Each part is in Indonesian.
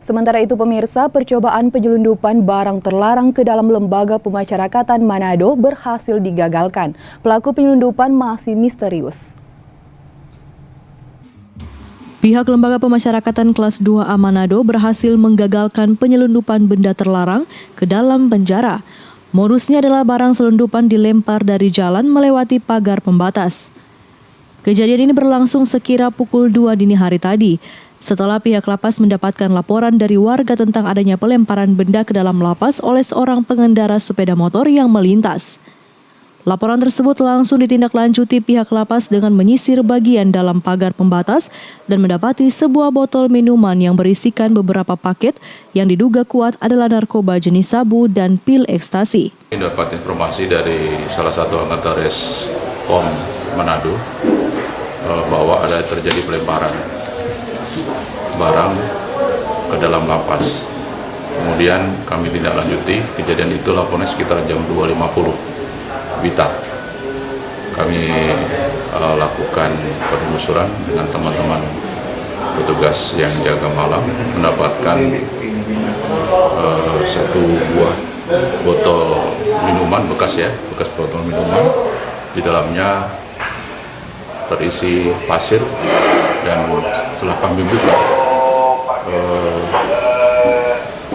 Sementara itu pemirsa, percobaan penyelundupan barang terlarang ke dalam lembaga pemasyarakatan Manado berhasil digagalkan. Pelaku penyelundupan masih misterius. Pihak Lembaga Pemasyarakatan Kelas 2A Manado berhasil menggagalkan penyelundupan benda terlarang ke dalam penjara. Modusnya adalah barang selundupan dilempar dari jalan melewati pagar pembatas. Kejadian ini berlangsung sekira pukul 2 dini hari tadi, setelah pihak lapas mendapatkan laporan dari warga tentang adanya pelemparan benda ke dalam lapas oleh seorang pengendara sepeda motor yang melintas. Laporan tersebut langsung ditindaklanjuti pihak lapas dengan menyisir bagian dalam pagar pembatas dan mendapati sebuah botol minuman yang berisikan beberapa paket yang diduga kuat adalah narkoba jenis sabu dan pil ekstasi. Dapat informasi dari salah satu anggota Res Pom Manado bahwa ada terjadi pelemparan barang ke dalam lapas. Kemudian kami tindak lanjuti kejadian itu, lapornya sekitar jam 2.50 WITA. Kami lakukan penelusuran dengan teman-teman petugas yang jaga malam, mendapatkan satu buah botol minuman bekas botol minuman. Di dalamnya terisi pasir, dan setelah kami buka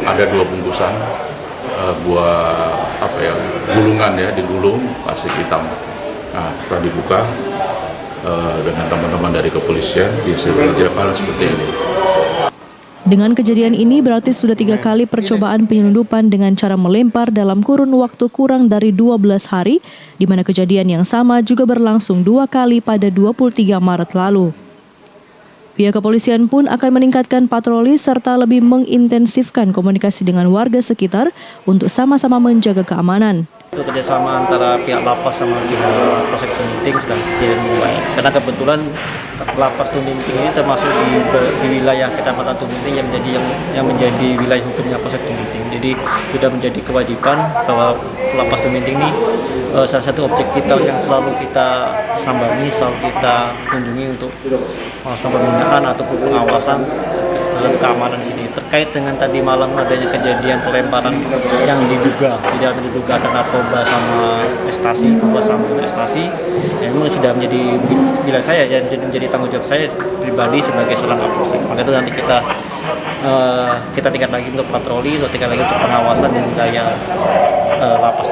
ada 2 bungkusan buah gulungan digulung plastik hitam. Nah, setelah dibuka dengan teman-teman dari kepolisian dihasilkan seperti ini. Dengan kejadian ini berarti sudah 3 kali percobaan penyelundupan dengan cara melempar dalam kurun waktu kurang dari 12 hari, di mana kejadian yang sama juga berlangsung 2 kali pada 23 Maret lalu. Pihak kepolisian pun akan meningkatkan patroli serta lebih mengintensifkan komunikasi dengan warga sekitar untuk sama-sama menjaga keamanan. Untuk kerjasama antara pihak lapas sama pihak Polsek Tuminting sudah sejauh baik. Karena kebetulan lapas Tuminting ini termasuk di wilayah Kecamatan Tuminting yang menjadi wilayah hukumnya Polsek Tuminting. Jadi sudah menjadi kewajiban bahwa lapas Tuminting ini salah satu objek vital yang selalu kita sambangi, selalu kita kunjungi untuk melakukan pembinaan ataupun pengawasan terhadap keamanan di sini. Terkait dengan tadi malam adanya kejadian pelemparan yang diduga ada narkoba sama ekstasi, memang sudah menjadi wilayah saya dan menjadi tanggung jawab saya pribadi sebagai seorang kapolsek. Maka itu nanti kita tingkat lagi untuk patroli, tingkat lagi untuk pengawasan di wilayah lapas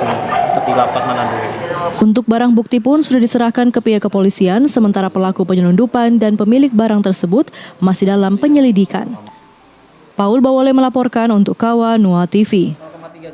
di lapas Manado ini. Untuk barang bukti pun sudah diserahkan ke pihak kepolisian, sementara pelaku penyelundupan dan pemilik barang tersebut masih dalam penyelidikan. Paul Bawole melaporkan untuk Kawa Nua TV.